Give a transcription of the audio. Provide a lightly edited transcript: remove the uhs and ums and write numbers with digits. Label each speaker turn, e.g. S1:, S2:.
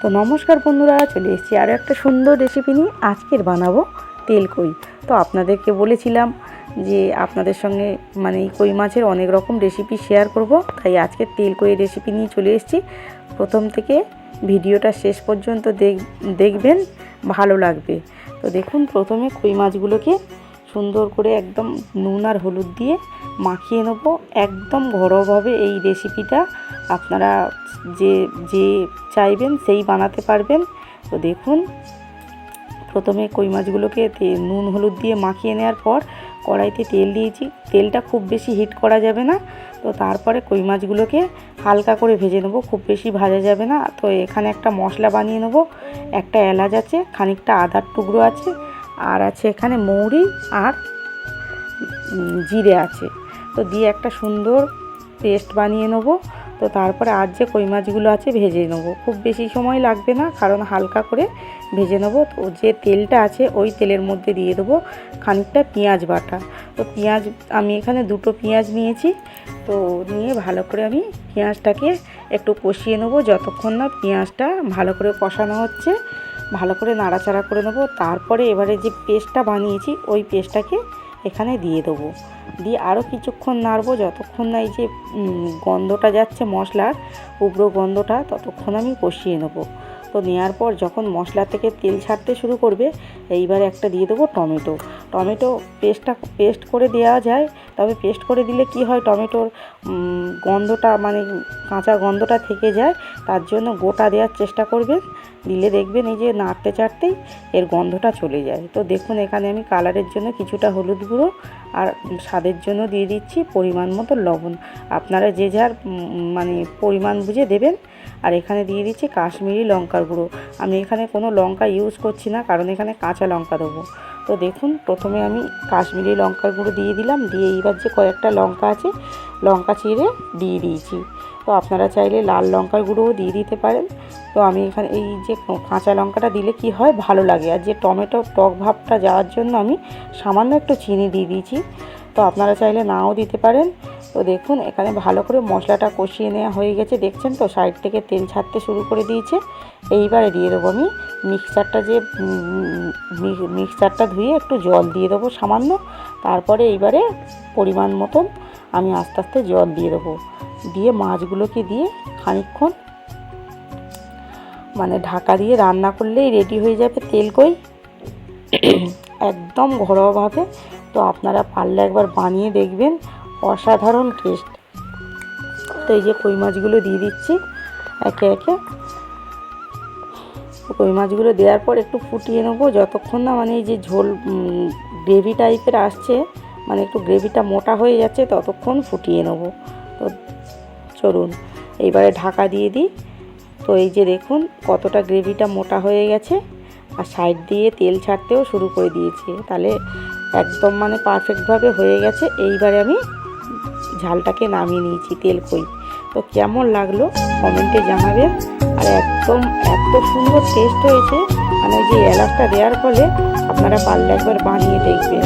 S1: তো নমস্কার বন্ধুরা, চলে এসেছি আরও একটা সুন্দর রেসিপি নিয়ে। আজকের বানাবো তেল কই। তো আপনাদেরকে বলেছিলাম যে আপনাদের সঙ্গে এই কই মাছের অনেক রকম রেসিপি শেয়ার করব, তাই আজকে তেল কই রেসিপি নিয়ে চলে এসেছি। প্রথম থেকে ভিডিওটা শেষ পর্যন্ত দেখবেন, ভালো লাগবে। তো দেখুন, প্রথমে কই মাছগুলোকে সুন্দর করে একদম নুন আর হলুদ দিয়ে মাখিয়ে নেব। একদম ঘরোয়াভাবে এই রেসিপিটা আপনারা যে চাইবেন সেই বানাতে পারবেন। তো দেখুন, প্রথমে কই মাছগুলোকে নুন হলুদ দিয়ে মাখিয়ে নেওয়ার পর কড়াইতে তেল দিয়েছি। তেলটা খুব বেশি হিট করা যাবে না। তো তারপরে কই মাছগুলোকে হালকা করে ভেজে নেব, খুব বেশি ভাজা যাবে না। তো এখানে একটা মশলা বানিয়ে নেব। একটা এলাচ আছে, খানিকটা আদার টুকরো আছে, আর আছে এখানে মৌরি আর জিরে আছে। তো দিয়ে একটা সুন্দর পেস্ট বানিয়ে নেব। তো তারপরে আর যে কই মাছগুলো আছে ভেজে নেব। খুব বেশি সময় লাগবে না, কারণ হালকা করে ভেজে নেব। তো যে তেলটা আছে ওই তেলের মধ্যে দিয়ে দেবো খানিকটা পেঁয়াজ বাটা। তো পেঁয়াজ আমি এখানে 2টো পেঁয়াজ নিয়েছি। তো নিয়ে ভালো করে আমি পেঁয়াজটাকে একটু কষিয়ে নেব, যতক্ষণ না পেঁয়াজটা ভালো করে কষানো হচ্ছে। ভালো করে নাড়াচাড়া করে নেব। তারপরে এবারে যে পেস্টটা বানিয়েছি ওই পেস্টটাকে এখানে দিয়ে দেবো। দিয়ে আরও কিছুক্ষণ নাড়বো, যতক্ষণ না এই যে গন্ধটা যাচ্ছে মশলার উগ্র গন্ধটা, ততক্ষণ আমি কষিয়ে নেব। তো নেওয়ার পর যখন মশলা থেকে তেল ছাড়তে শুরু করবে, এইবারে একটা দিয়ে দেবো টমেটো পেস্ট করে দেওয়া যায়। তবে পেস্ট করে দিলে কি হয়, টমেটোর গন্ধটা কাঁচা গন্ধটা থেকে যায়। তার জন্য গোটা দেওয়ার চেষ্টা করবেন। দিলে দেখবেন এই যে নাড়তে চাড়তেই এর গন্ধটা চলে যায়। তো দেখুন, এখানে আমি কালারের জন্য কিছুটা হলুদ গুঁড়ো আর স্বাদের জন্য দিয়ে দিচ্ছি পরিমাণ মতো লবণ। আপনারা যে যার পরিমাণ বুঝে দেবেন। আর এখানে দিয়ে দিচ্ছি কাশ্মীরি লঙ্কার গুঁড়ো। আমি এখানে কোনো লঙ্কা ইউজ করছি না, কারণ এখানে কাঁচা লঙ্কা দেবো। তো দেখুন, প্রথমে আমি কাশ্মীরি লঙ্কার গুঁড়ো দিয়ে দিলাম। দিয়ে এইবার যে কয়েকটা লঙ্কা আছে, লঙ্কা চিড়ে দিয়ে দিয়েছি। তো আপনারা চাইলে লাল লঙ্কার গুঁড়োও দিয়ে দিতে পারেন। তো আমি এখানে এই যে কাঁচা লঙ্কাটা দিলে কি হয়, ভালো লাগে। আর যে টমেটো টক ভাবটা যাওয়ার জন্য আমি সামান্য একটু চিনি দিয়ে দিয়েছি। তো আপনারা চাইলে নাও দিতে পারেন। তো দেখুন, এখানে ভালো করে মশলাটা কষিয়ে নেওয়া হয়ে গেছে। দেখছেন তো, সাইড থেকে তেল ছাড়তে শুরু করে দিয়েছে। এইবারে দিয়ে দেবো আমি মিক্সচারটা ধুয়ে একটু জল দিয়ে দেবো সামান্য। তারপরে এইবারে পরিমাণ মতন আমি আস্তে আস্তে জল দিয়ে দেবো। দিয়ে মাছগুলোকে দিয়ে খানিকক্ষণ ঢাকা দিয়ে রান্না করলেই রেডি হয়ে যাবে তেল কই, একদম ঘরোয়াভাবে। তো আপনারা পারলে একবার বানিয়ে দেখবেন, অসাধারণ টেস্ট। তো এই যে কই মাছগুলো দিয়ে দিচ্ছি একে একে। কই মাছগুলো দেওয়ার পর একটু ফুটিয়ে নেবো, যতক্ষণ না এই যে ঝোল গ্রেভি টাইপের আসছে, একটু গ্রেভিটা মোটা হয়ে যাচ্ছে, ততক্ষণ ফুটিয়ে নেবো। তো চলুন এইবারে ঢাকা দিয়ে দিই। তো এই যে দেখুন কতটা গ্রেভিটা মোটা হয়ে গেছে, আর সাইড দিয়ে তেল ছাড়তেও শুরু করে দিয়েছে। তাহলে একদম পারফেক্টভাবে হয়ে গেছে। এইবারে আমি ঝালটাকে নামিয়ে নিয়েছি তেল কই। তো কেমন লাগলো কমেন্টে জানাবেন। আর একদম এত সুন্দর টেস্ট হয়েছে, যে এলাচটা দেওয়ার ফলে আপনারা পারলে একবার বানিয়ে দেখবেন।